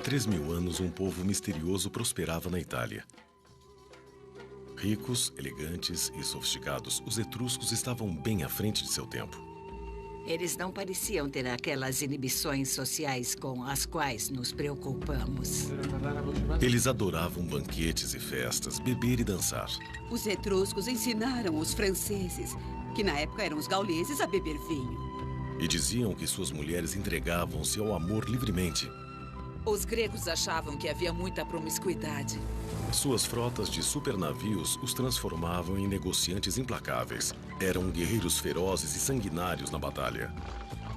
3000 anos, um povo misterioso prosperava na Itália. Ricos, elegantes e sofisticados, os etruscos estavam bem à frente de seu tempo. Eles não pareciam ter aquelas inibições sociais com as quais nos preocupamos. Eles adoravam banquetes e festas, beber e dançar. Os etruscos ensinaram os franceses, que na época eram os gauleses, a beber vinho. E diziam que suas mulheres entregavam-se ao amor livremente. Os gregos achavam que havia muita promiscuidade. Suas frotas de supernavios os transformavam em negociantes implacáveis. Eram guerreiros ferozes e sanguinários na batalha.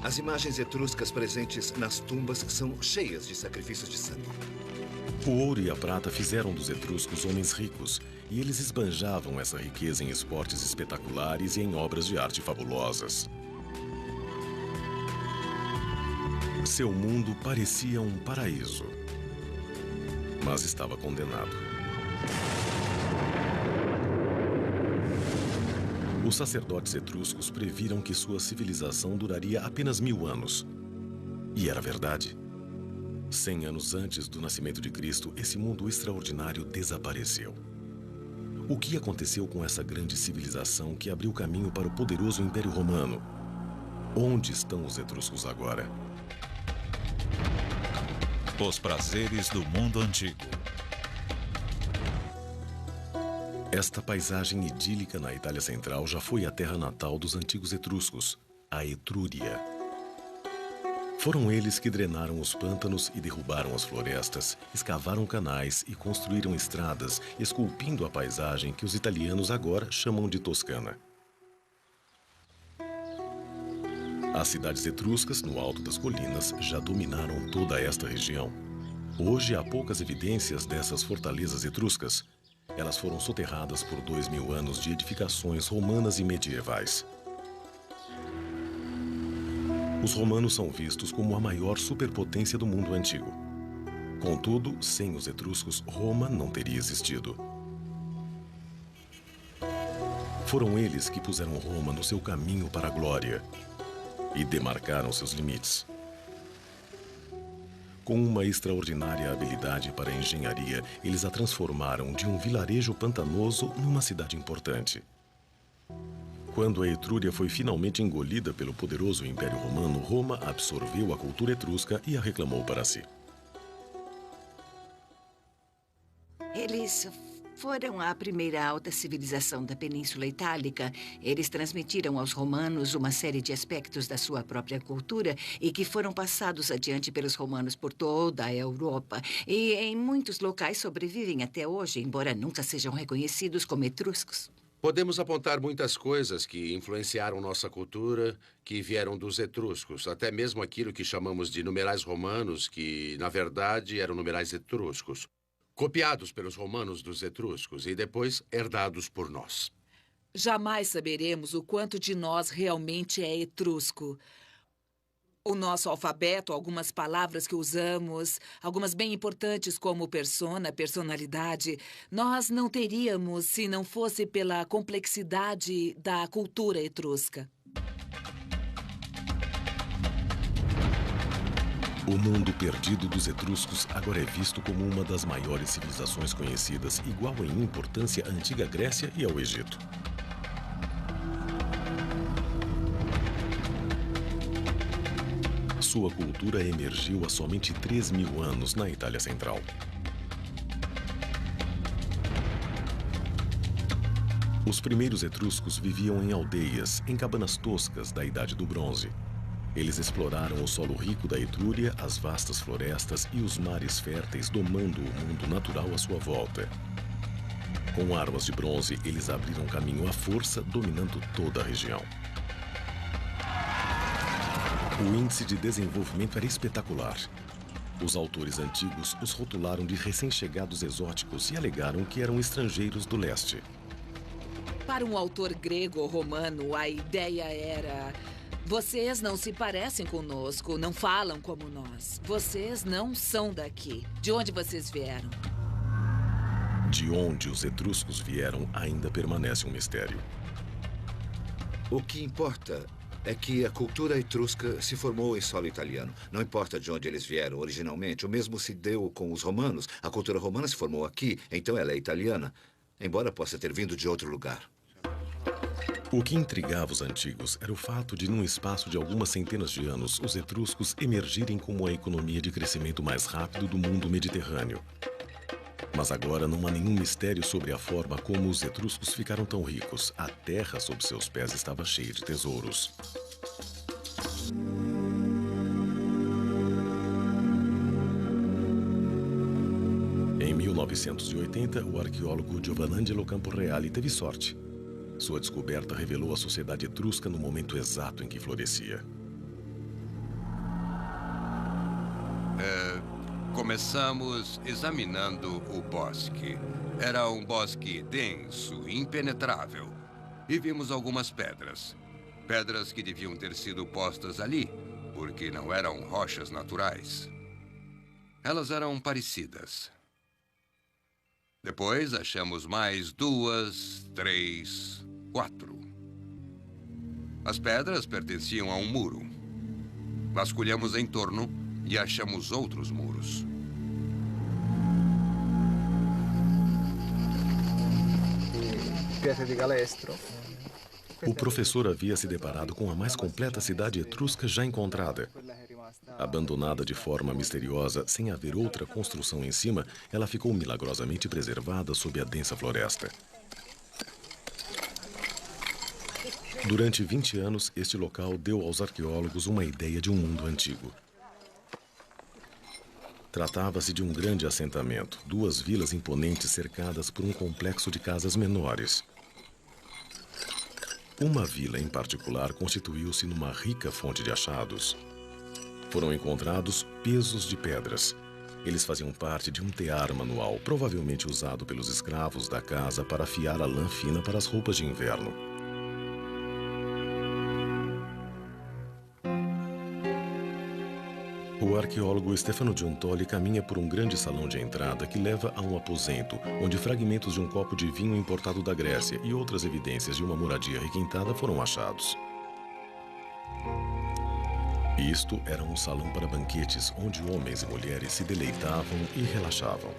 As imagens etruscas presentes nas tumbas são cheias de sacrifícios de sangue. O ouro e a prata fizeram dos etruscos homens ricos, e eles esbanjavam essa riqueza em esportes espetaculares e em obras de arte fabulosas. Seu mundo parecia um paraíso, mas estava condenado. Os sacerdotes etruscos previram que sua civilização duraria apenas 1000 anos. E era verdade. 100 anos antes do nascimento de Cristo, esse mundo extraordinário desapareceu. O que aconteceu com essa grande civilização que abriu caminho para o poderoso Império Romano? Onde estão os etruscos agora? Os prazeres do mundo antigo. Esta paisagem idílica na Itália Central já foi a terra natal dos antigos etruscos, a Etrúria. Foram eles que drenaram os pântanos e derrubaram as florestas, escavaram canais e construíram estradas, esculpindo a paisagem que os italianos agora chamam de Toscana. As cidades etruscas, no alto das colinas, já dominaram toda esta região. Hoje há poucas evidências dessas fortalezas etruscas. Elas foram soterradas por 2000 anos de edificações romanas e medievais. Os romanos são vistos como a maior superpotência do mundo antigo. Contudo, sem os etruscos, Roma não teria existido. Foram eles que puseram Roma no seu caminho para a glória e demarcaram seus limites. Com uma extraordinária habilidade para a engenharia, eles a transformaram de um vilarejo pantanoso numa cidade importante. Quando a Etrúria foi finalmente engolida pelo poderoso Império Romano, Roma absorveu a cultura etrusca e a reclamou para si. Eles foram a primeira alta civilização da Península Itálica. Eles transmitiram aos romanos uma série de aspectos da sua própria cultura e que foram passados adiante pelos romanos por toda a Europa. E em muitos locais sobrevivem até hoje, embora nunca sejam reconhecidos como etruscos. Podemos apontar muitas coisas que influenciaram nossa cultura, que vieram dos etruscos, até mesmo aquilo que chamamos de numerais romanos, que, na verdade, eram numerais etruscos. Copiados pelos romanos dos etruscos e depois herdados por nós. Jamais saberemos o quanto de nós realmente é etrusco. O nosso alfabeto, algumas palavras que usamos, algumas bem importantes como persona, personalidade, nós não teríamos se não fosse pela complexidade da cultura etrusca. O mundo perdido dos etruscos agora é visto como uma das maiores civilizações conhecidas, igual em importância à antiga Grécia e ao Egito. Sua cultura emergiu há somente 3000 anos na Itália Central. Os primeiros etruscos viviam em aldeias, em cabanas toscas da Idade do Bronze. Eles exploraram o solo rico da Etrúria, as vastas florestas e os mares férteis, domando o mundo natural à sua volta. Com armas de bronze, eles abriram caminho à força, dominando toda a região. O índice de desenvolvimento era espetacular. Os autores antigos os rotularam de recém-chegados exóticos e alegaram que eram estrangeiros do leste. Para um autor grego ou romano, a ideia era: vocês não se parecem conosco, não falam como nós. Vocês não são daqui. De onde vocês vieram? De onde os etruscos vieram ainda permanece um mistério. O que importa é que a cultura etrusca se formou em solo italiano. Não importa de onde eles vieram originalmente, o mesmo se deu com os romanos. A cultura romana se formou aqui, então ela é italiana, embora possa ter vindo de outro lugar. O que intrigava os antigos era o fato de, num espaço de algumas centenas de anos, os etruscos emergirem como a economia de crescimento mais rápido do mundo mediterrâneo. Mas agora não há nenhum mistério sobre a forma como os etruscos ficaram tão ricos. A terra sob seus pés estava cheia de tesouros. Em 1980, o arqueólogo Giovanangelo Camporeale teve sorte. Sua descoberta revelou a sociedade etrusca no momento exato em que florescia. Começamos examinando o bosque. Era um bosque denso, impenetrável. E vimos algumas pedras. Pedras que deviam ter sido postas ali, porque não eram rochas naturais. Elas eram parecidas. Depois achamos mais 2, 3, 4. As pedras pertenciam a um muro. Vasculhamos em torno e achamos outros muros. O professor havia se deparado com a mais completa cidade etrusca já encontrada. Abandonada de forma misteriosa, sem haver outra construção em cima, ela ficou milagrosamente preservada sob a densa floresta. Durante 20 anos, este local deu aos arqueólogos uma ideia de um mundo antigo. Tratava-se de um grande assentamento, 2 vilas imponentes cercadas por um complexo de casas menores. Uma vila em particular constituiu-se numa rica fonte de achados. Foram encontrados pesos de pedras. Eles faziam parte de um tear manual, provavelmente usado pelos escravos da casa para afiar a lã fina para as roupas de inverno. O arqueólogo Stefano Giuntoli caminha por um grande salão de entrada que leva a um aposento, onde fragmentos de um copo de vinho importado da Grécia e outras evidências de uma moradia requintada foram achados. Isto era um salão para banquetes, onde homens e mulheres se deleitavam e relaxavam.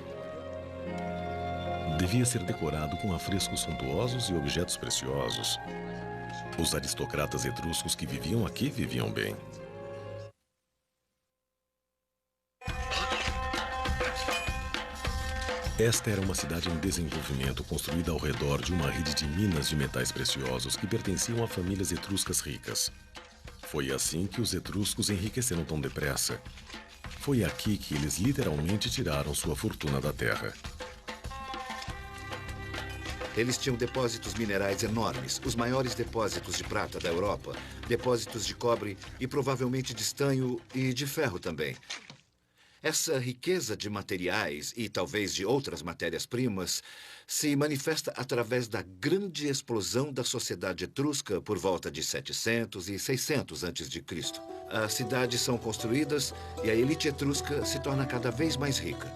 Devia ser decorado com afrescos suntuosos e objetos preciosos. Os aristocratas etruscos que viviam aqui viviam bem. Esta era uma cidade em desenvolvimento construída ao redor de uma rede de minas de metais preciosos que pertenciam a famílias etruscas ricas. Foi assim que os etruscos enriqueceram tão depressa. Foi aqui que eles literalmente tiraram sua fortuna da terra. Eles tinham depósitos minerais enormes, os maiores depósitos de prata da Europa, depósitos de cobre e provavelmente de estanho e de ferro também. Essa riqueza de materiais e talvez de outras matérias-primas se manifesta através da grande explosão da sociedade etrusca por volta de 700 e 600 a.C. As cidades são construídas e a elite etrusca se torna cada vez mais rica.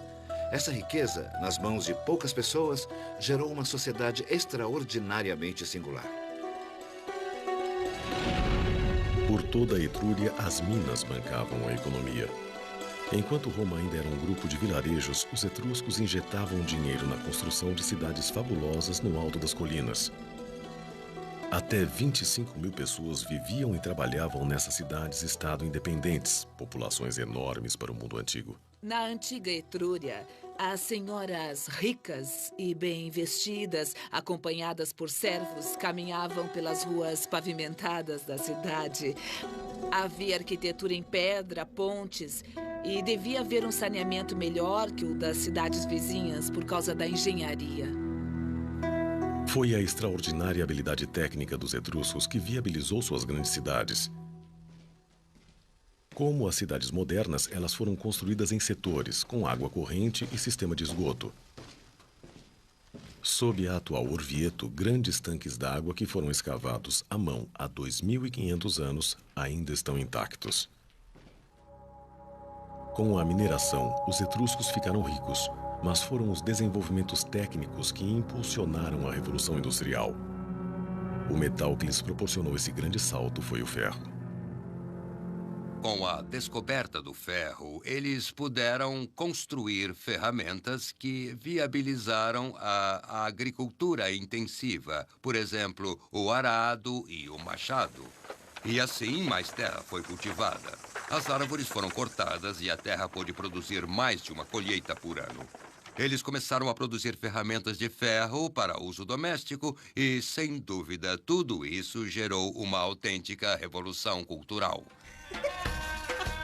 Essa riqueza, nas mãos de poucas pessoas, gerou uma sociedade extraordinariamente singular. Por toda a Etrúria, as minas bancavam a economia. Enquanto Roma ainda era um grupo de vilarejos, os etruscos injetavam dinheiro na construção de cidades fabulosas no alto das colinas. Até 25.000 pessoas viviam e trabalhavam nessas cidades-estado independentes, populações enormes para o mundo antigo. Na antiga Etrúria, as senhoras ricas e bem vestidas, acompanhadas por servos, caminhavam pelas ruas pavimentadas da cidade. Havia arquitetura em pedra, pontes, e devia haver um saneamento melhor que o das cidades vizinhas por causa da engenharia. Foi a extraordinária habilidade técnica dos etruscos que viabilizou suas grandes cidades. Como as cidades modernas, elas foram construídas em setores, com água corrente e sistema de esgoto. Sob a atual Orvieto, grandes tanques d'água que foram escavados à mão há 2.500 anos ainda estão intactos. Com a mineração, os etruscos ficaram ricos, mas foram os desenvolvimentos técnicos que impulsionaram a Revolução Industrial. O metal que lhes proporcionou esse grande salto foi o ferro. Com a descoberta do ferro, eles puderam construir ferramentas que viabilizaram a agricultura intensiva. Por exemplo, o arado e o machado. E assim, mais terra foi cultivada. As árvores foram cortadas e a terra pôde produzir mais de uma colheita por ano. Eles começaram a produzir ferramentas de ferro para uso doméstico e, sem dúvida, tudo isso gerou uma autêntica revolução cultural.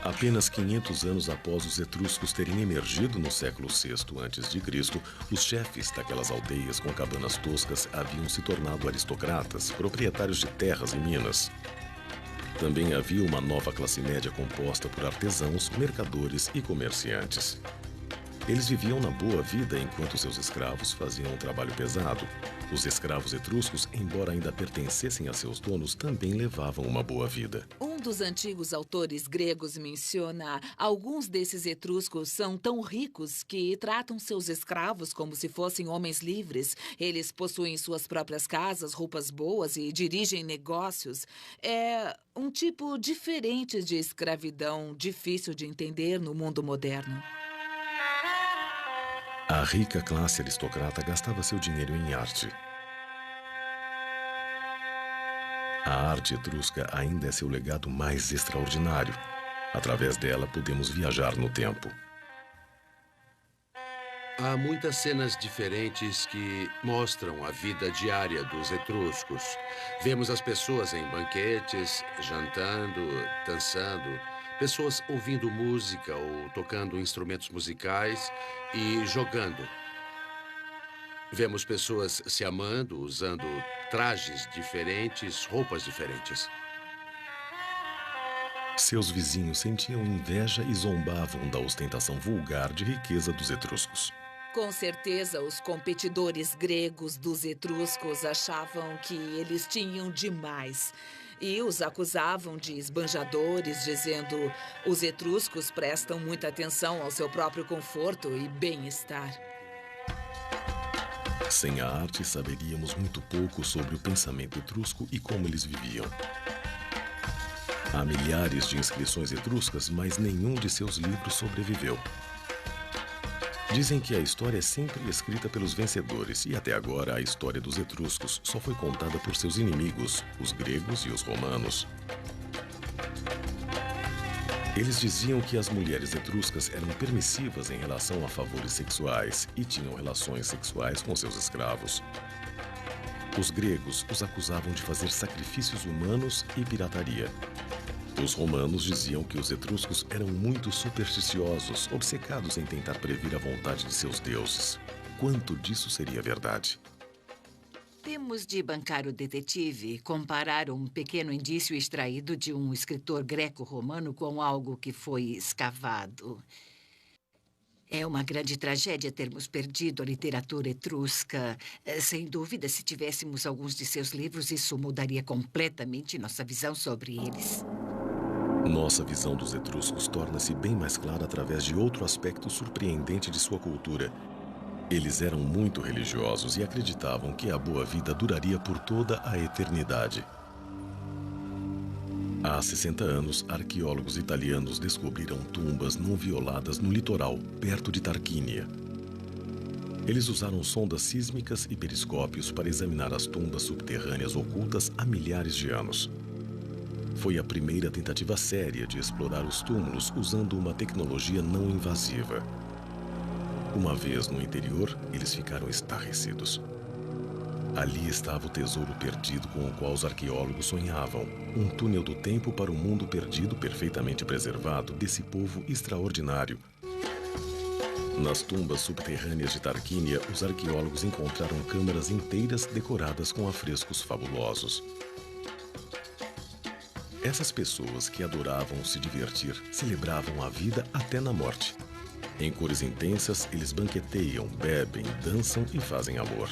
Apenas 500 anos após os etruscos terem emergido no século VI a.C., os chefes daquelas aldeias com cabanas toscas haviam se tornado aristocratas, proprietários de terras e minas. Também havia uma nova classe média composta por artesãos, mercadores e comerciantes. Eles viviam na boa vida enquanto seus escravos faziam um trabalho pesado. Os escravos etruscos, embora ainda pertencessem a seus donos, também levavam uma boa vida. Um dos antigos autores gregos menciona: alguns desses etruscos são tão ricos que tratam seus escravos como se fossem homens livres. Eles possuem suas próprias casas, roupas boas e dirigem negócios. É um tipo diferente de escravidão, difícil de entender no mundo moderno. A rica classe aristocrata gastava seu dinheiro em arte. A arte etrusca ainda é seu legado mais extraordinário. Através dela, podemos viajar no tempo. Há muitas cenas diferentes que mostram a vida diária dos etruscos. Vemos as pessoas em banquetes, jantando, dançando, pessoas ouvindo música ou tocando instrumentos musicais e jogando. Vemos pessoas se amando, usando trajes diferentes, roupas diferentes. Seus vizinhos sentiam inveja e zombavam da ostentação vulgar de riqueza dos etruscos. Com certeza, os competidores gregos dos etruscos achavam que eles tinham demais. E os acusavam de esbanjadores, dizendo: os etruscos prestam muita atenção ao seu próprio conforto e bem-estar. Sem a arte, saberíamos muito pouco sobre o pensamento etrusco e como eles viviam. Há milhares de inscrições etruscas, mas nenhum de seus livros sobreviveu. Dizem que a história é sempre escrita pelos vencedores, e até agora a história dos etruscos só foi contada por seus inimigos, os gregos e os romanos. Eles diziam que as mulheres etruscas eram permissivas em relação a favores sexuais e tinham relações sexuais com seus escravos. Os gregos os acusavam de fazer sacrifícios humanos e pirataria. Os romanos diziam que os etruscos eram muito supersticiosos, obcecados em tentar prever a vontade de seus deuses. Quanto disso seria verdade? Temos de bancar o detetive, comparar um pequeno indício extraído de um escritor greco-romano com algo que foi escavado. É uma grande tragédia termos perdido a literatura etrusca. Sem dúvida, se tivéssemos alguns de seus livros, isso mudaria completamente nossa visão sobre eles. Nossa visão dos etruscos torna-se bem mais clara através de outro aspecto surpreendente de sua cultura. Eles eram muito religiosos e acreditavam que a boa vida duraria por toda a eternidade. Há 60 anos, arqueólogos italianos descobriram tumbas não violadas no litoral, perto de Tarquínia. Eles usaram sondas sísmicas e periscópios para examinar as tumbas subterrâneas ocultas há milhares de anos. Foi a primeira tentativa séria de explorar os túmulos usando uma tecnologia não invasiva. Uma vez no interior, eles ficaram estarrecidos. Ali estava o tesouro perdido com o qual os arqueólogos sonhavam. Um túnel do tempo para um mundo perdido perfeitamente preservado desse povo extraordinário. Nas tumbas subterrâneas de Tarquínia, os arqueólogos encontraram câmaras inteiras decoradas com afrescos fabulosos. Essas pessoas que adoravam se divertir celebravam a vida até na morte. Em cores intensas, eles banqueteiam, bebem, dançam e fazem amor.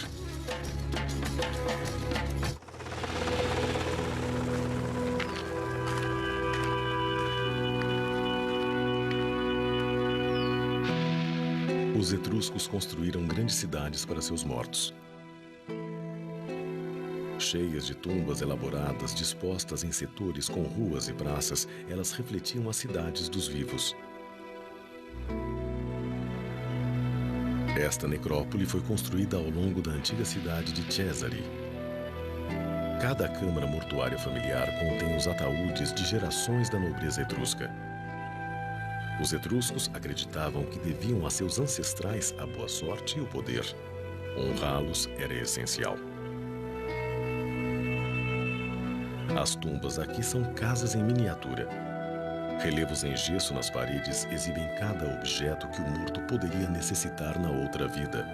Os etruscos construíram grandes cidades para seus mortos. Cheias de tumbas elaboradas, dispostas em setores com ruas e praças, elas refletiam as cidades dos vivos. Esta necrópole foi construída ao longo da antiga cidade de Cesare. Cada câmara mortuária familiar contém os ataúdes de gerações da nobreza etrusca. Os etruscos acreditavam que deviam a seus ancestrais a boa sorte e o poder. Honrá-los era essencial. As tumbas aqui são casas em miniatura. Relevos em gesso nas paredes exibem cada objeto que o morto poderia necessitar na outra vida.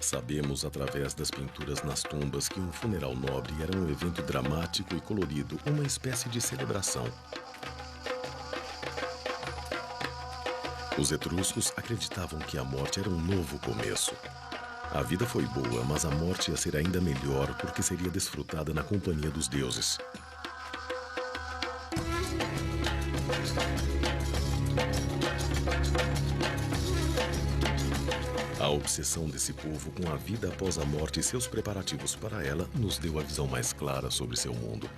Sabemos, através das pinturas nas tumbas, que um funeral nobre era um evento dramático e colorido, uma espécie de celebração. Os etruscos acreditavam que a morte era um novo começo. A vida foi boa, mas a morte ia ser ainda melhor porque seria desfrutada na companhia dos deuses. A obsessão desse povo com a vida após a morte e seus preparativos para ela nos deu a visão mais clara sobre seu mundo.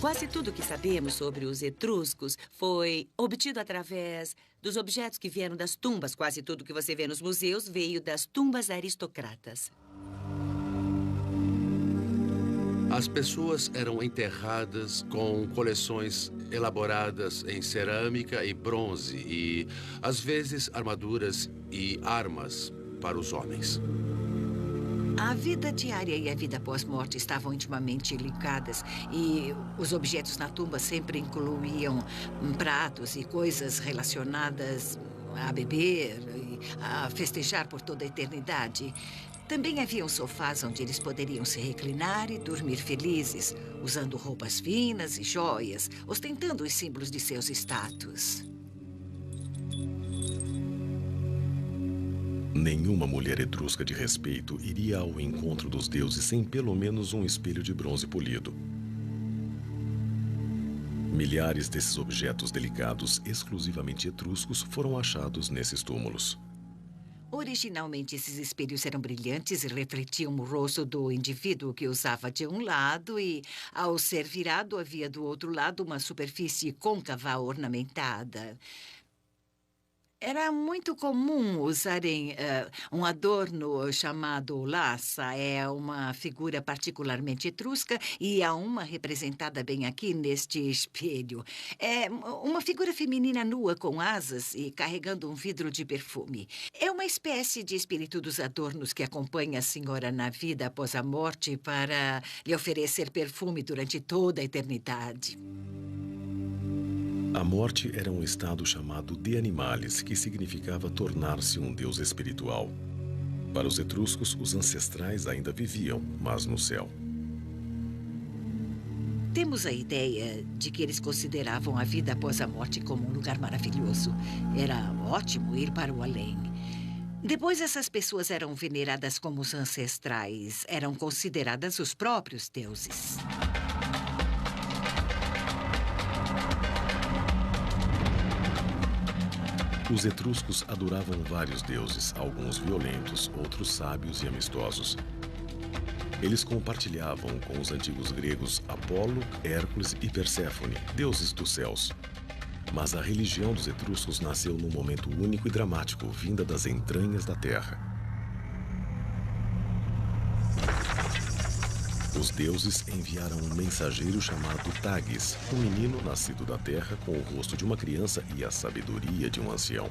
Quase tudo que sabemos sobre os etruscos foi obtido através dos objetos que vieram das tumbas. Quase tudo que você vê nos museus veio das tumbas aristocratas. As pessoas eram enterradas com coleções elaboradas em cerâmica e bronze e, às vezes, armaduras e armas para os homens. A vida diária e a vida pós-morte estavam intimamente ligadas e os objetos na tumba sempre incluíam pratos e coisas relacionadas a beber e a festejar por toda a eternidade. Também haviam sofás onde eles poderiam se reclinar e dormir felizes, usando roupas finas e joias, ostentando os símbolos de seus status. Nenhuma mulher etrusca de respeito iria ao encontro dos deuses sem pelo menos um espelho de bronze polido. Milhares desses objetos delicados, exclusivamente etruscos, foram achados nesses túmulos. Originalmente, esses espelhos eram brilhantes e refletiam o rosto do indivíduo que usava de um lado e, ao ser virado, havia do outro lado uma superfície côncava ornamentada. Era muito comum usarem um adorno chamado laça. É uma figura particularmente etrusca e há uma representada bem aqui neste espelho. É uma figura feminina nua com asas e carregando um vidro de perfume. É uma espécie de espírito dos adornos que acompanha a senhora na vida após a morte para lhe oferecer perfume durante toda a eternidade. A morte era um estado chamado de animalis, que significava tornar-se um deus espiritual. Para os etruscos, os ancestrais ainda viviam, mas no céu. Temos a ideia de que eles consideravam a vida após a morte como um lugar maravilhoso. Era ótimo ir para o além. Depois, essas pessoas eram veneradas como os ancestrais. Eram consideradas os próprios deuses. Os etruscos adoravam vários deuses, alguns violentos, outros sábios e amistosos. Eles compartilhavam com os antigos gregos Apolo, Hércules e Perséfone, deuses dos céus. Mas a religião dos etruscos nasceu num momento único e dramático, vinda das entranhas da terra. Os deuses enviaram um mensageiro chamado Tagis, um menino nascido da terra com o rosto de uma criança e a sabedoria de um ancião.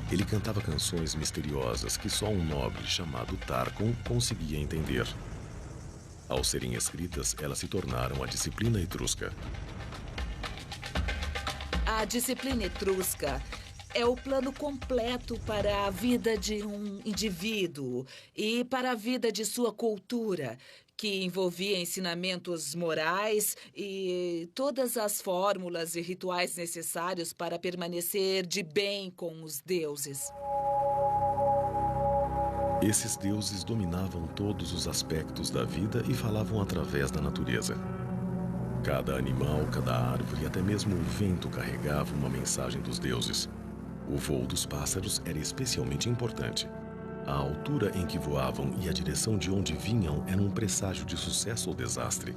Ele cantava canções misteriosas que só um nobre chamado Tarcon conseguia entender. Ao serem escritas, elas se tornaram a disciplina etrusca. A disciplina etrusca é o plano completo para a vida de um indivíduo e para a vida de sua cultura, que envolvia ensinamentos morais e todas as fórmulas e rituais necessários para permanecer de bem com os deuses. Esses deuses dominavam todos os aspectos da vida e falavam através da natureza. Cada animal, cada árvore e até mesmo o vento carregava uma mensagem dos deuses. O voo dos pássaros era especialmente importante. A altura em que voavam e a direção de onde vinham eram um presságio de sucesso ou desastre.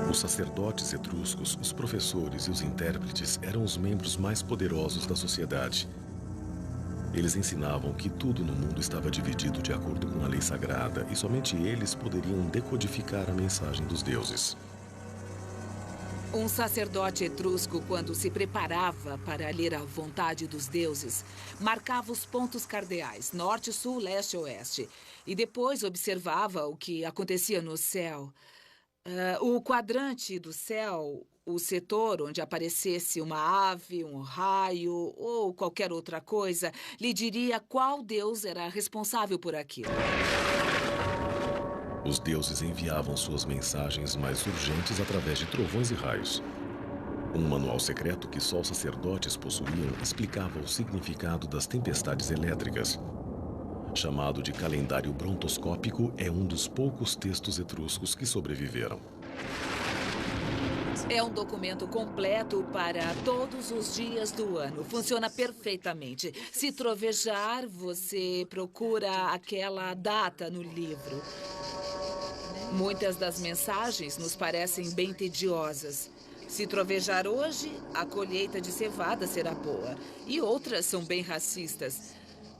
Os sacerdotes etruscos, os professores e os intérpretes eram os membros mais poderosos da sociedade. Eles ensinavam que tudo no mundo estava dividido de acordo com a lei sagrada e somente eles poderiam decodificar a mensagem dos deuses. Um sacerdote etrusco, quando se preparava para ler a vontade dos deuses, marcava os pontos cardeais, norte, sul, leste e oeste, e depois observava o que acontecia no céu. O quadrante do céu, o setor onde aparecesse uma ave, um raio ou qualquer outra coisa, lhe diria qual deus era responsável por aquilo. Os deuses enviavam suas mensagens mais urgentes através de trovões e raios. Um manual secreto que só os sacerdotes possuíam explicava o significado das tempestades elétricas. Chamado de calendário brontoscópico, é um dos poucos textos etruscos que sobreviveram. É um documento completo para todos os dias do ano. Funciona perfeitamente. Se trovejar, você procura aquela data no livro. Muitas das mensagens nos parecem bem tediosas. Se trovejar hoje, a colheita de cevada será boa. E outras são bem racistas.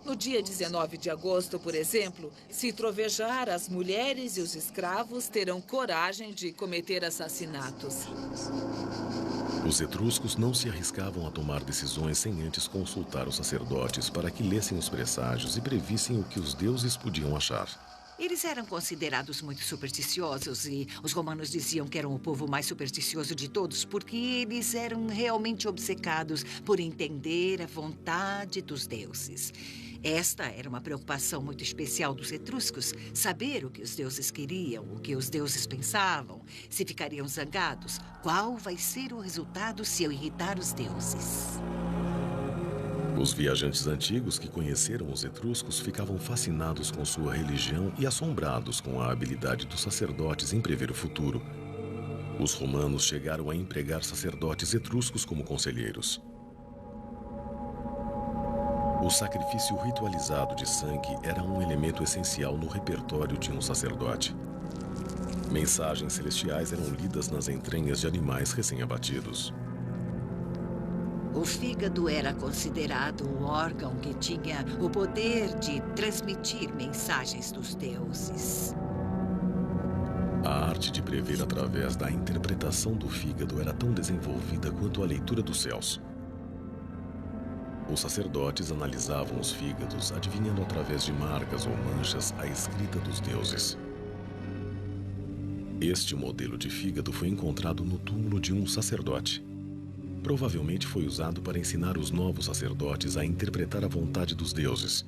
No dia 19 de agosto, por exemplo, se trovejar, as mulheres e os escravos terão coragem de cometer assassinatos. Os etruscos não se arriscavam a tomar decisões sem antes consultar os sacerdotes para que lessem os presságios e previssem o que os deuses podiam achar. Eles eram considerados muito supersticiosos e os romanos diziam que eram o povo mais supersticioso de todos porque eles eram realmente obcecados por entender a vontade dos deuses. Esta era uma preocupação muito especial dos etruscos, saber o que os deuses queriam, o que os deuses pensavam, se ficariam zangados, qual vai ser o resultado se eu irritar os deuses. Os viajantes antigos que conheceram os etruscos ficavam fascinados com sua religião e assombrados com a habilidade dos sacerdotes em prever o futuro. Os romanos chegaram a empregar sacerdotes etruscos como conselheiros. O sacrifício ritualizado de sangue era um elemento essencial no repertório de um sacerdote. Mensagens celestiais eram lidas nas entranhas de animais recém-abatidos. O fígado era considerado o órgão que tinha o poder de transmitir mensagens dos deuses. A arte de prever através da interpretação do fígado era tão desenvolvida quanto a leitura dos céus. Os sacerdotes analisavam os fígados, adivinhando através de marcas ou manchas a escrita dos deuses. Este modelo de fígado foi encontrado no túmulo de um sacerdote. Provavelmente foi usado para ensinar os novos sacerdotes a interpretar a vontade dos deuses.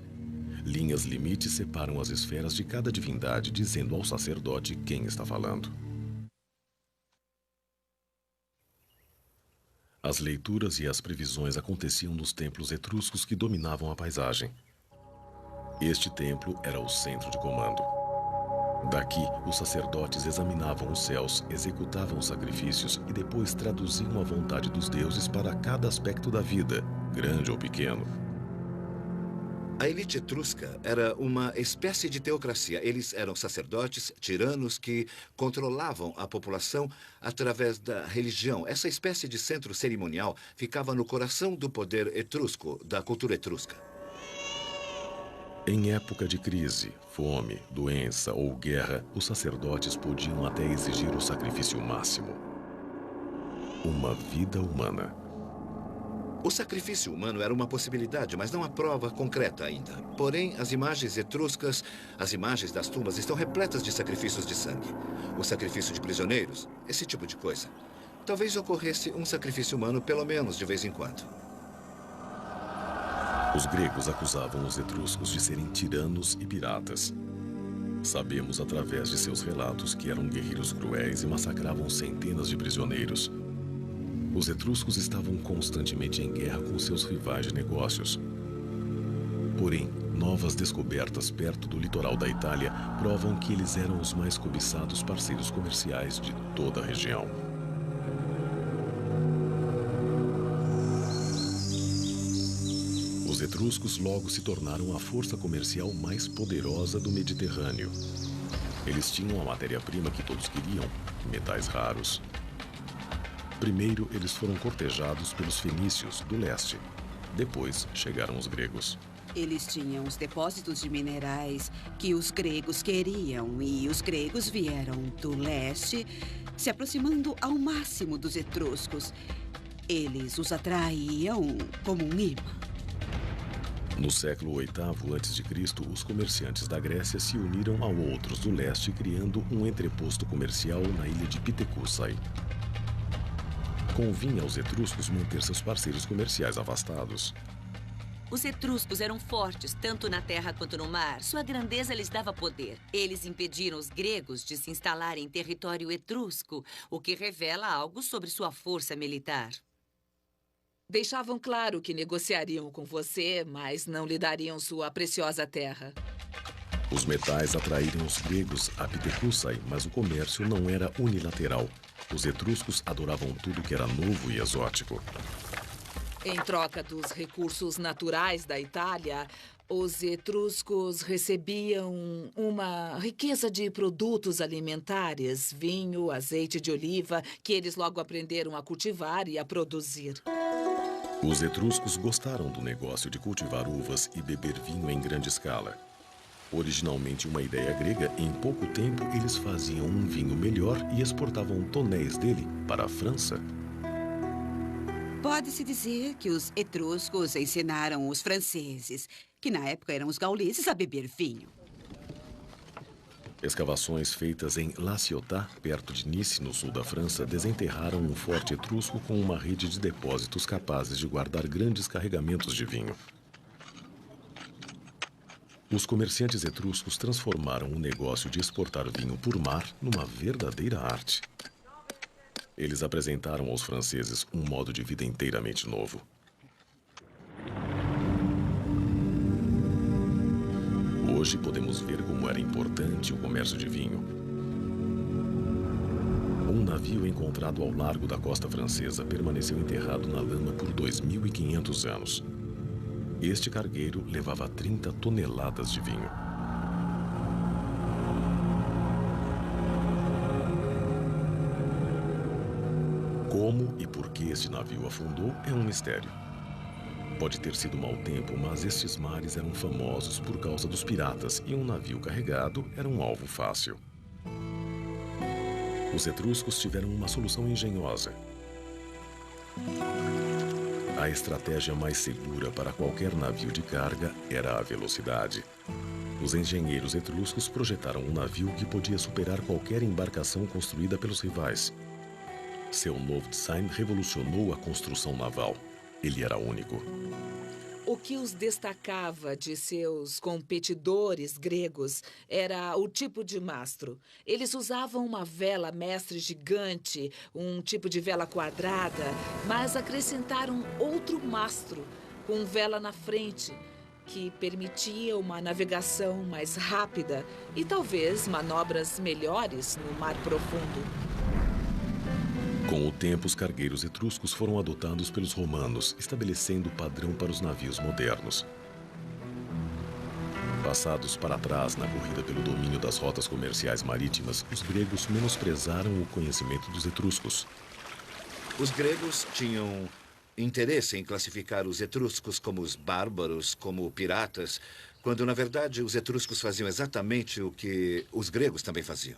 Linhas limites separam as esferas de cada divindade, dizendo ao sacerdote quem está falando. As leituras e as previsões aconteciam nos templos etruscos que dominavam a paisagem. Este templo era o centro de comando. Daqui, os sacerdotes examinavam os céus, executavam os sacrifícios e depois traduziam a vontade dos deuses para cada aspecto da vida, grande ou pequeno. A elite etrusca era uma espécie de teocracia. Eles eram sacerdotes, tiranos que controlavam a população através da religião. Essa espécie de centro cerimonial ficava no coração do poder etrusco, da cultura etrusca. Em época de crise, fome, doença ou guerra, os sacerdotes podiam até exigir o sacrifício máximo: uma vida humana. O sacrifício humano era uma possibilidade, mas não a prova concreta ainda. Porém, as imagens etruscas, as imagens das tumbas estão repletas de sacrifícios de sangue. O sacrifício de prisioneiros, esse tipo de coisa. Talvez ocorresse um sacrifício humano pelo menos de vez em quando. Os gregos acusavam os etruscos de serem tiranos e piratas. Sabemos através de seus relatos que eram guerreiros cruéis e massacravam centenas de prisioneiros. Os etruscos estavam constantemente em guerra com seus rivais de negócios. Porém, novas descobertas perto do litoral da Itália provam que eles eram os mais cobiçados parceiros comerciais de toda a região. Os etruscos logo se tornaram a força comercial mais poderosa do Mediterrâneo. Eles tinham a matéria-prima que todos queriam, metais raros. Primeiro, eles foram cortejados pelos fenícios do leste. Depois, chegaram os gregos. Eles tinham os depósitos de minerais que os gregos queriam, e os gregos vieram do leste, se aproximando ao máximo dos etruscos. Eles os atraíam como um imã. No século VIII a.C., os comerciantes da Grécia se uniram a outros do leste, criando um entreposto comercial na ilha de Pitecússai. Convinha aos etruscos manter seus parceiros comerciais afastados. Os etruscos eram fortes, tanto na terra quanto no mar. Sua grandeza lhes dava poder. Eles impediram os gregos de se instalarem em território etrusco, o que revela algo sobre sua força militar. Deixavam claro que negociariam com você, mas não lhe dariam sua preciosa terra. Os metais atraíram os gregos a Pitecússai, mas o comércio não era unilateral. Os etruscos adoravam tudo que era novo e exótico. Em troca dos recursos naturais da Itália, os etruscos recebiam uma riqueza de produtos alimentares, vinho, azeite de oliva, que eles logo aprenderam a cultivar e a produzir. Os etruscos gostaram do negócio de cultivar uvas e beber vinho em grande escala. Originalmente uma ideia grega, em pouco tempo eles faziam um vinho melhor e exportavam tonéis dele para a França. Pode-se dizer que os etruscos ensinaram os franceses, que na época eram os gauleses, a beber vinho. Escavações feitas em La Ciotat, perto de Nice, no sul da França, desenterraram um forte etrusco com uma rede de depósitos capazes de guardar grandes carregamentos de vinho. Os comerciantes etruscos transformaram o negócio de exportar vinho por mar numa verdadeira arte. Eles apresentaram aos franceses um modo de vida inteiramente novo. Hoje podemos ver como era importante o comércio de vinho. Um navio encontrado ao largo da costa francesa permaneceu enterrado na lama por 2.500 anos. Este cargueiro levava 30 toneladas de vinho. Como e por que este navio afundou é um mistério. Pode ter sido mau tempo, mas estes mares eram famosos por causa dos piratas e um navio carregado era um alvo fácil. Os etruscos tiveram uma solução engenhosa. A estratégia mais segura para qualquer navio de carga era a velocidade. Os engenheiros etruscos projetaram um navio que podia superar qualquer embarcação construída pelos rivais. Seu novo design revolucionou a construção naval. Ele era único. O que os destacava de seus competidores gregos era o tipo de mastro. Eles usavam uma vela mestre gigante, um tipo de vela quadrada, mas acrescentaram outro mastro, com vela na frente, que permitia uma navegação mais rápida e talvez manobras melhores no mar profundo. Com o tempo, os cargueiros etruscos foram adotados pelos romanos, estabelecendo o padrão para os navios modernos. Passados para trás na corrida pelo domínio das rotas comerciais marítimas, os gregos menosprezaram o conhecimento dos etruscos. Os gregos tinham interesse em classificar os etruscos como os bárbaros, como piratas, quando, na verdade, os etruscos faziam exatamente o que os gregos também faziam.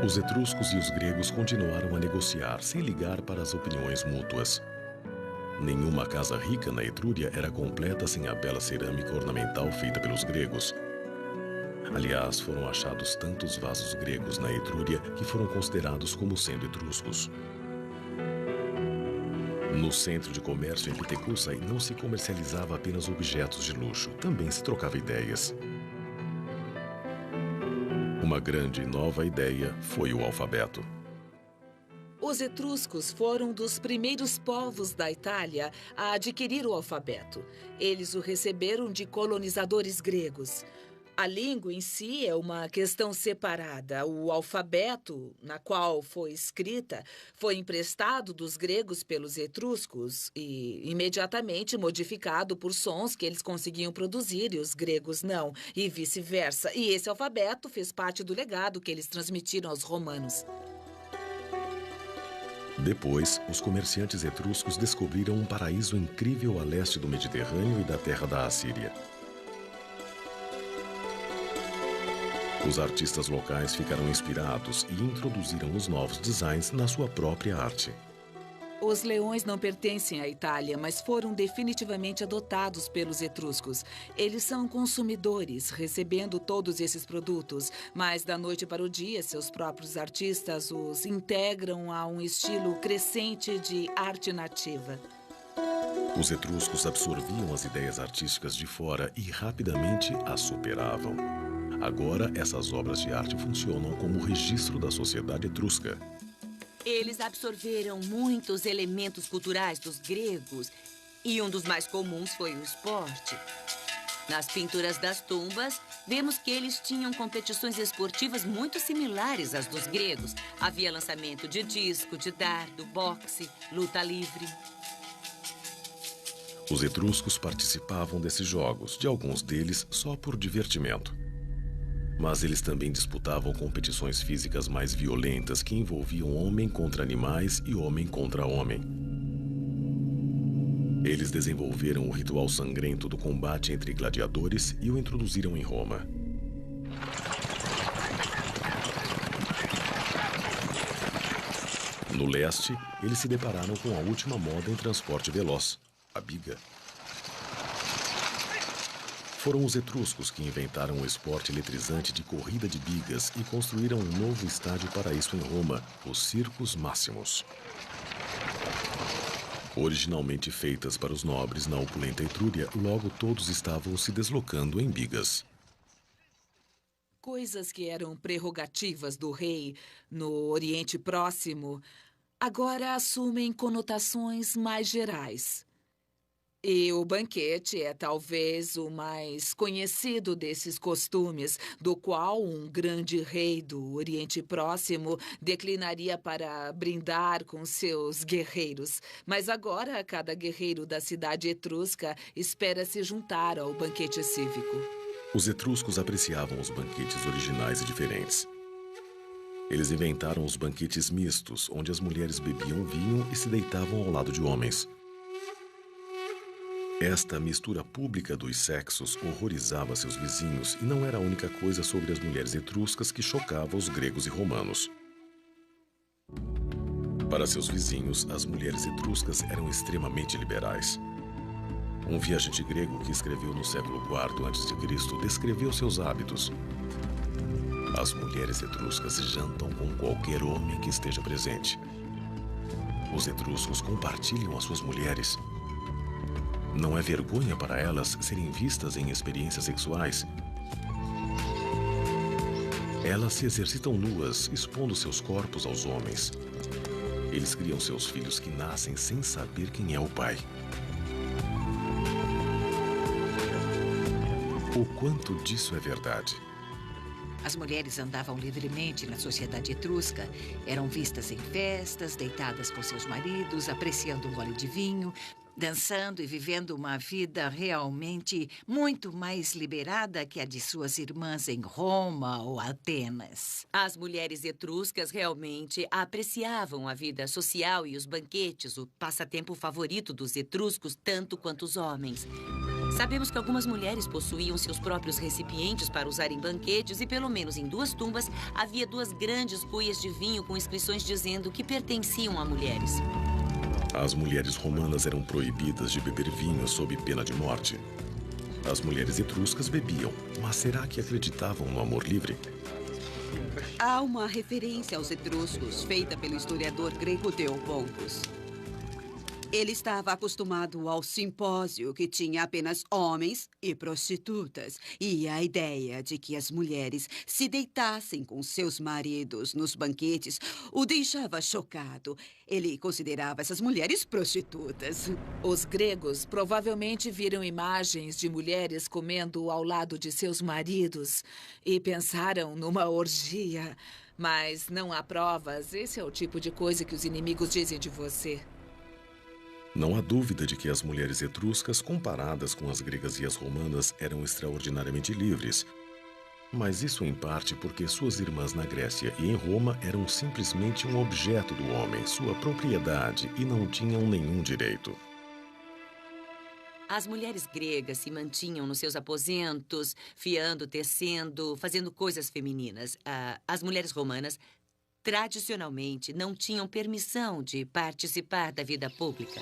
Os etruscos e os gregos continuaram a negociar, sem ligar para as opiniões mútuas. Nenhuma casa rica na Etrúria era completa sem a bela cerâmica ornamental feita pelos gregos. Aliás, foram achados tantos vasos gregos na Etrúria que foram considerados como sendo etruscos. No centro de comércio em Pitecússai não se comercializava apenas objetos de luxo, também se trocava ideias. Uma grande e nova ideia foi o alfabeto. Os etruscos foram dos primeiros povos da Itália a adquirir o alfabeto. Eles o receberam de colonizadores gregos. A língua em si é uma questão separada. O alfabeto, na qual foi escrita, foi emprestado dos gregos pelos etruscos e imediatamente modificado por sons que eles conseguiam produzir e os gregos não, e vice-versa. E esse alfabeto fez parte do legado que eles transmitiram aos romanos. Depois, os comerciantes etruscos descobriram um paraíso incrível a leste do Mediterrâneo e da terra da Assíria. Os artistas locais ficaram inspirados e introduziram os novos designs na sua própria arte. Os leões não pertencem à Itália, mas foram definitivamente adotados pelos etruscos. Eles são consumidores, recebendo todos esses produtos, mas da noite para o dia, seus próprios artistas os integram a um estilo crescente de arte nativa. Os etruscos absorviam as ideias artísticas de fora e rapidamente as superavam. Agora, essas obras de arte funcionam como registro da sociedade etrusca. Eles absorveram muitos elementos culturais dos gregos e um dos mais comuns foi o esporte. Nas pinturas das tumbas, vemos que eles tinham competições esportivas muito similares às dos gregos. Havia lançamento de disco, de dardo, boxe, luta livre. Os etruscos participavam desses jogos, de alguns deles só por divertimento. Mas eles também disputavam competições físicas mais violentas que envolviam homem contra animais e homem contra homem. Eles desenvolveram o ritual sangrento do combate entre gladiadores e o introduziram em Roma. No leste, eles se depararam com a última moda em transporte veloz, a biga. Foram os etruscos que inventaram o esporte eletrizante de corrida de bigas e construíram um novo estádio para isso em Roma, os Circus Maximus. Originalmente feitas para os nobres na opulenta Etrúria, logo todos estavam se deslocando em bigas. Coisas que eram prerrogativas do rei no Oriente Próximo agora assumem conotações mais gerais. E o banquete é talvez o mais conhecido desses costumes, do qual um grande rei do Oriente Próximo declinaria para brindar com seus guerreiros. Mas agora, cada guerreiro da cidade etrusca espera se juntar ao banquete cívico. Os etruscos apreciavam os banquetes originais e diferentes. Eles inventaram os banquetes mistos, onde as mulheres bebiam vinho e se deitavam ao lado de homens. Esta mistura pública dos sexos horrorizava seus vizinhos e não era a única coisa sobre as mulheres etruscas que chocava os gregos e romanos. Para seus vizinhos, as mulheres etruscas eram extremamente liberais. Um viajante grego que escreveu no século IV a.C. descreveu seus hábitos. As mulheres etruscas jantam com qualquer homem que esteja presente. Os etruscos compartilham as suas mulheres. Não é vergonha para elas serem vistas em experiências sexuais. Elas se exercitam nuas, expondo seus corpos aos homens. Eles criam seus filhos que nascem sem saber quem é o pai. O quanto disso é verdade? As mulheres andavam livremente na sociedade etrusca, eram vistas em festas, deitadas com seus maridos, apreciando um gole de vinho, dançando e vivendo uma vida realmente muito mais liberada que a de suas irmãs em Roma ou Atenas. As mulheres etruscas realmente apreciavam a vida social e os banquetes, o passatempo favorito dos etruscos, tanto quanto os homens. Sabemos que algumas mulheres possuíam seus próprios recipientes para usar em banquetes e, pelo menos em 2 tumbas, havia 2 grandes cuias de vinho com inscrições dizendo que pertenciam a mulheres. As mulheres romanas eram proibidas de beber vinho sob pena de morte. As mulheres etruscas bebiam, mas será que acreditavam no amor livre? Há uma referência aos etruscos feita pelo historiador grego Theopolcus. Ele estava acostumado ao simpósio que tinha apenas homens e prostitutas. E a ideia de que as mulheres se deitassem com seus maridos nos banquetes o deixava chocado. Ele considerava essas mulheres prostitutas. Os gregos provavelmente viram imagens de mulheres comendo ao lado de seus maridos e pensaram numa orgia. Mas não há provas. Esse é o tipo de coisa que os inimigos dizem de você. Não há dúvida de que as mulheres etruscas, comparadas com as gregas e as romanas, eram extraordinariamente livres. Mas isso em parte porque suas irmãs na Grécia e em Roma eram simplesmente um objeto do homem, sua propriedade, e não tinham nenhum direito. As mulheres gregas se mantinham nos seus aposentos, fiando, tecendo, fazendo coisas femininas. As mulheres romanas, tradicionalmente, não tinham permissão de participar da vida pública.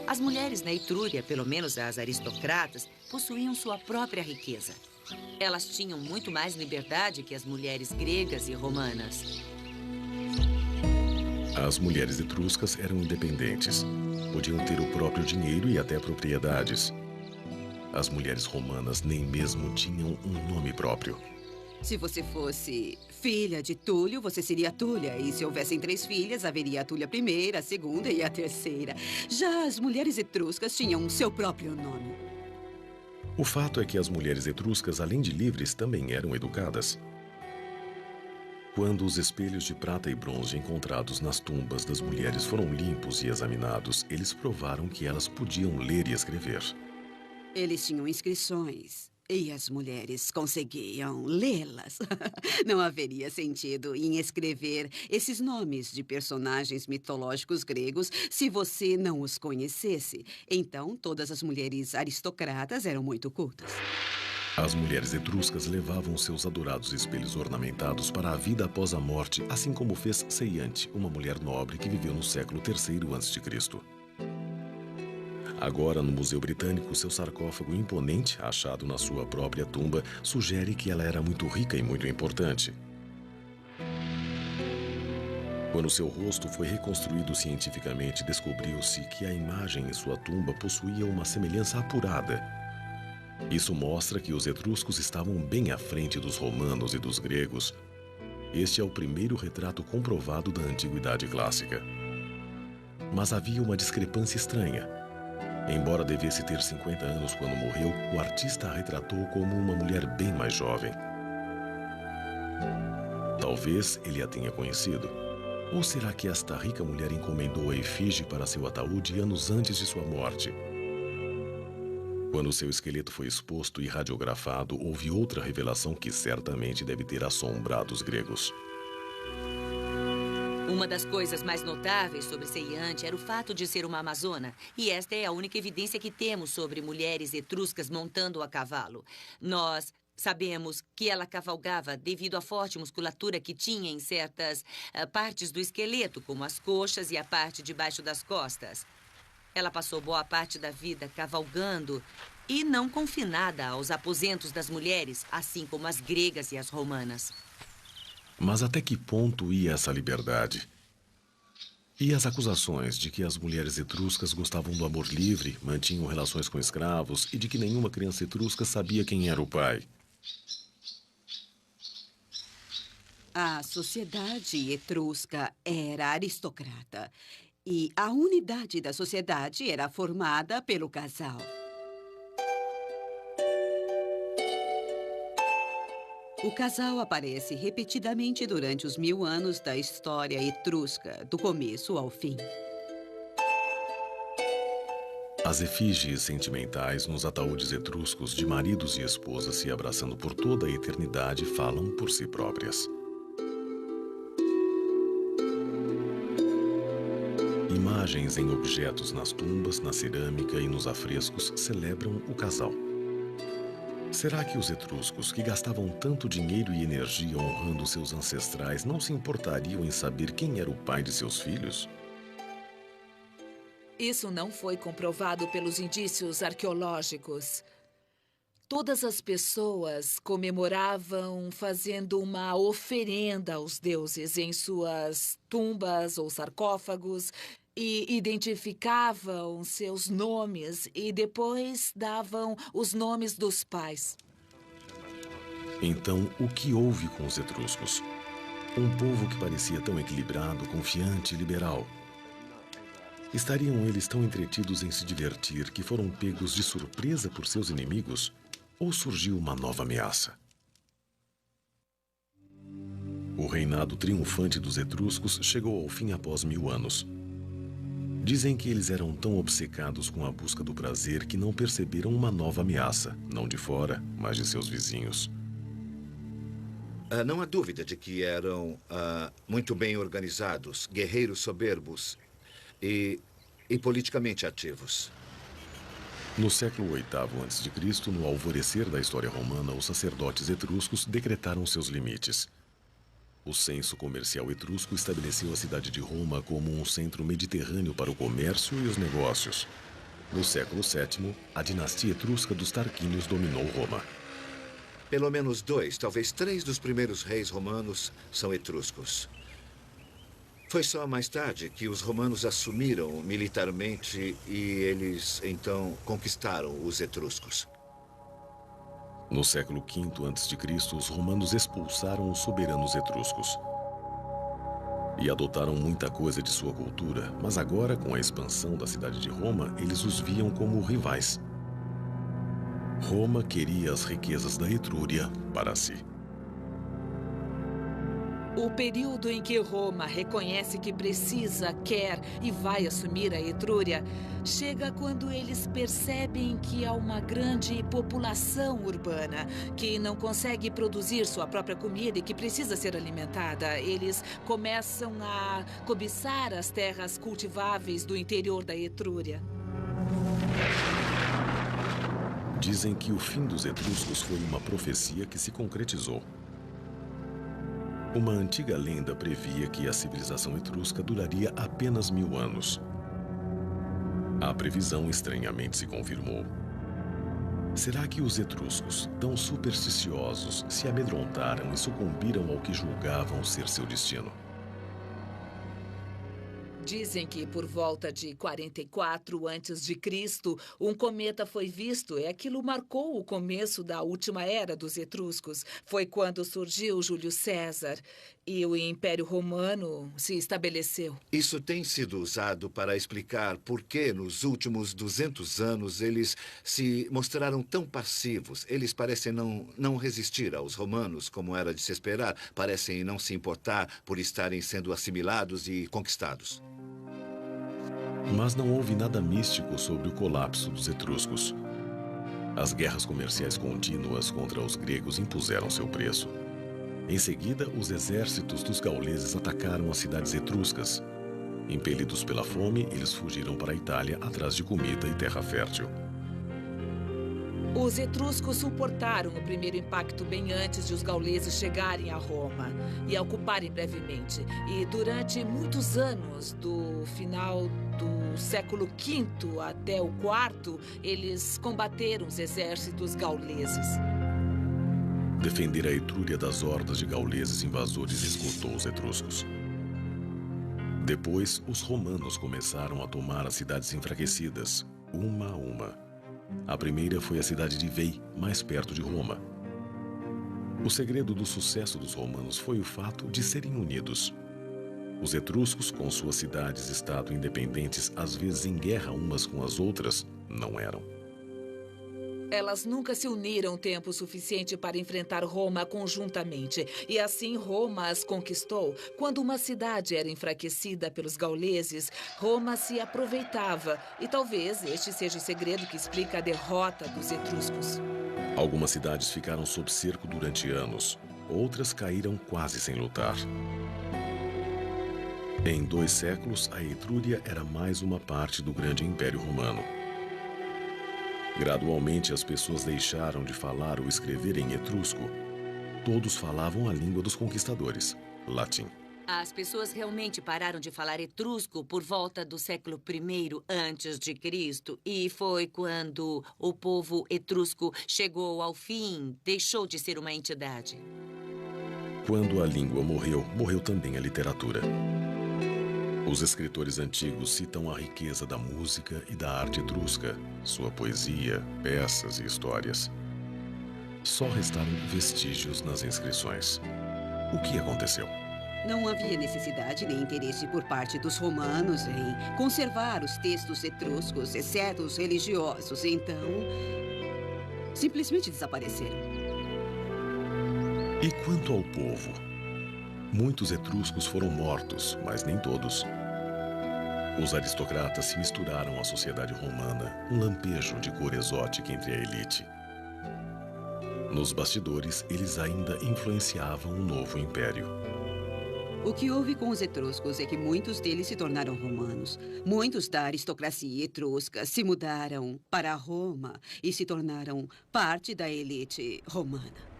As mulheres na Etrúria, pelo menos as aristocratas, possuíam sua própria riqueza. Elas tinham muito mais liberdade que as mulheres gregas e romanas. As mulheres etruscas eram independentes. Podiam ter o próprio dinheiro e até propriedades. As mulheres romanas nem mesmo tinham um nome próprio. Se você fosse filha de Túlio, você seria Túlia. E se houvessem 3 filhas, haveria a Túlia I, a segunda e a terceira. Já as mulheres etruscas tinham seu próprio nome. O fato é que as mulheres etruscas, além de livres, também eram educadas. Quando os espelhos de prata e bronze encontrados nas tumbas das mulheres foram limpos e examinados, eles provaram que elas podiam ler e escrever. Eles tinham inscrições e as mulheres conseguiam lê-las. Não haveria sentido em escrever esses nomes de personagens mitológicos gregos se você não os conhecesse. Então, todas as mulheres aristocratas eram muito cultas. As mulheres etruscas levavam seus adorados espelhos ornamentados para a vida após a morte, assim como fez Seiante, uma mulher nobre que viveu no século III a.C. Agora, no Museu Britânico, seu sarcófago imponente, achado na sua própria tumba, sugere que ela era muito rica e muito importante. Quando seu rosto foi reconstruído cientificamente, descobriu-se que a imagem em sua tumba possuía uma semelhança apurada. Isso mostra que os etruscos estavam bem à frente dos romanos e dos gregos. Este é o primeiro retrato comprovado da Antiguidade Clássica. Mas havia uma discrepância estranha. Embora devesse ter 50 anos quando morreu, o artista a retratou como uma mulher bem mais jovem. Talvez ele a tenha conhecido. Ou será que esta rica mulher encomendou a efígie para seu ataúde anos antes de sua morte? Quando seu esqueleto foi exposto e radiografado, houve outra revelação que certamente deve ter assombrado os gregos. Uma das coisas mais notáveis sobre Seiante era o fato de ser uma amazona. E esta é a única evidência que temos sobre mulheres etruscas montando a cavalo. Nós sabemos que ela cavalgava devido à forte musculatura que tinha em certas partes do esqueleto, como as coxas e a parte de baixo das costas. Ela passou boa parte da vida cavalgando e não confinada aos aposentos das mulheres, assim como as gregas e as romanas. Mas até que ponto ia essa liberdade? E as acusações de que as mulheres etruscas gostavam do amor livre, mantinham relações com escravos e de que nenhuma criança etrusca sabia quem era o pai? A sociedade etrusca era aristocrata e a unidade da sociedade era formada pelo casal. O casal aparece repetidamente durante os 1000 anos da história etrusca, do começo ao fim. As efígies sentimentais nos ataúdes etruscos de maridos e esposas se abraçando por toda a eternidade falam por si próprias. Imagens em objetos nas tumbas, na cerâmica e nos afrescos celebram o casal. Será que os etruscos, que gastavam tanto dinheiro e energia honrando seus ancestrais, não se importariam em saber quem era o pai de seus filhos? Isso não foi comprovado pelos indícios arqueológicos. Todas as pessoas comemoravam fazendo uma oferenda aos deuses em suas tumbas ou sarcófagos. e identificavam seus nomes e depois davam os nomes dos pais. Então, o que houve com os etruscos? Um povo que parecia tão equilibrado, confiante e liberal. Estariam eles tão entretidos em se divertir que foram pegos de surpresa por seus inimigos? Ou surgiu uma nova ameaça? O reinado triunfante dos etruscos chegou ao fim após 1000 anos. Dizem que eles eram tão obcecados com a busca do prazer que não perceberam uma nova ameaça, não de fora, mas de seus vizinhos. Não há dúvida de que eram muito bem organizados, guerreiros soberbos e politicamente ativos. No século VIII a.C., no alvorecer da história romana, os sacerdotes etruscos decretaram seus limites. O censo comercial etrusco estabeleceu a cidade de Roma como um centro mediterrâneo para o comércio e os negócios. No século VII, a dinastia etrusca dos Tarquínios dominou Roma. Pelo menos 2, talvez 3 dos primeiros reis romanos são etruscos. Foi só mais tarde que os romanos assumiram militarmente e eles, então, conquistaram os etruscos. No século V a.C., os romanos expulsaram os soberanos etruscos. E adotaram muita coisa de sua cultura, mas agora, com a expansão da cidade de Roma, eles os viam como rivais. Roma queria as riquezas da Etrúria para si. O período em que Roma reconhece que precisa, quer e vai assumir a Etrúria chega quando eles percebem que há uma grande população urbana que não consegue produzir sua própria comida e que precisa ser alimentada. Eles começam a cobiçar as terras cultiváveis do interior da Etrúria. Dizem que o fim dos etruscos foi uma profecia que se concretizou. Uma antiga lenda previa que a civilização etrusca duraria apenas 1000 anos. A previsão estranhamente se confirmou. Será que os etruscos, tão supersticiosos, se amedrontaram e sucumbiram ao que julgavam ser seu destino? Dizem que por volta de 44 a.C., um cometa foi visto e aquilo marcou o começo da última era dos etruscos. Foi quando surgiu Júlio César e o Império Romano se estabeleceu. Isso tem sido usado para explicar por que nos últimos 200 anos eles se mostraram tão passivos. Eles parecem não resistir aos romanos, como era de se esperar. Parecem não se importar por estarem sendo assimilados e conquistados. Mas não houve nada místico sobre o colapso dos etruscos. As guerras comerciais contínuas contra os gregos impuseram seu preço. Em seguida, os exércitos dos gauleses atacaram as cidades etruscas. Impelidos pela fome, eles fugiram para a Itália atrás de comida e terra fértil. Os etruscos suportaram o primeiro impacto bem antes de os gauleses chegarem a Roma e a ocuparem brevemente. E durante muitos anos, do final do século V até o IV, eles combateram os exércitos gauleses. Defender a Etrúria das hordas de gauleses invasores esgotou os etruscos. Depois, os romanos começaram a tomar as cidades enfraquecidas, uma a uma. A primeira foi a cidade de Veii, mais perto de Roma. O segredo do sucesso dos romanos foi o fato de serem unidos. Os etruscos, com suas cidades-estado independentes, às vezes em guerra umas com as outras, não eram. Elas nunca se uniram tempo suficiente para enfrentar Roma conjuntamente. E assim Roma as conquistou. Quando uma cidade era enfraquecida pelos gauleses, Roma se aproveitava. E talvez este seja o segredo que explica a derrota dos etruscos. Algumas cidades ficaram sob cerco durante anos. Outras caíram quase sem lutar. Em 2 séculos, a Etrúria era mais uma parte do grande Império Romano. Gradualmente, as pessoas deixaram de falar ou escrever em etrusco. Todos falavam a língua dos conquistadores, latim. As pessoas realmente pararam de falar etrusco por volta do século I a.C. E foi quando o povo etrusco chegou ao fim, deixou de ser uma entidade. Quando a língua morreu, morreu também a literatura. Os escritores antigos citam a riqueza da música e da arte etrusca, sua poesia, peças e histórias. Só restaram vestígios nas inscrições. O que aconteceu? Não havia necessidade nem interesse por parte dos romanos em conservar os textos etruscos, exceto os religiosos. Então, simplesmente desapareceram. E quanto ao povo? Muitos etruscos foram mortos, mas nem todos. Os aristocratas se misturaram à sociedade romana, um lampejo de cor exótica entre a elite. Nos bastidores, eles ainda influenciavam o novo império. O que houve com os etruscos é que muitos deles se tornaram romanos. Muitos da aristocracia etrusca se mudaram para Roma e se tornaram parte da elite romana.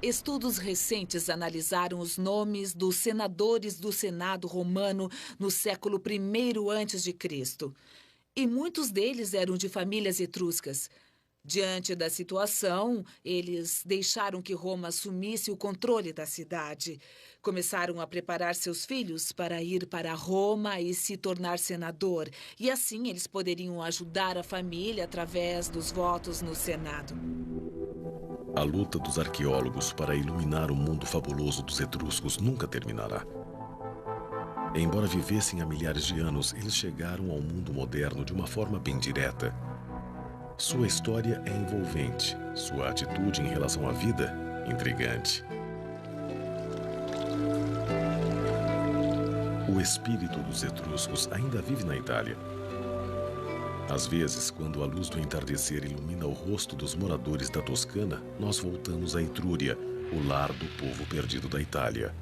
Estudos recentes analisaram os nomes dos senadores do Senado romano no século I a.C. E muitos deles eram de famílias etruscas. Diante da situação, eles deixaram que Roma assumisse o controle da cidade. Começaram a preparar seus filhos para ir para Roma e se tornar senador. E assim eles poderiam ajudar a família através dos votos no Senado. A luta dos arqueólogos para iluminar o mundo fabuloso dos etruscos nunca terminará. Embora vivessem há milhares de anos, eles chegaram ao mundo moderno de uma forma bem direta. Sua história é envolvente, sua atitude em relação à vida, intrigante. O espírito dos etruscos ainda vive na Itália. Às vezes, quando a luz do entardecer ilumina o rosto dos moradores da Toscana, nós voltamos à Etrúria, o lar do povo perdido da Itália,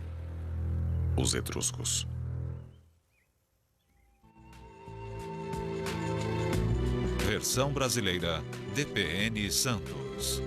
os etruscos. Versão brasileira, DPN Santos.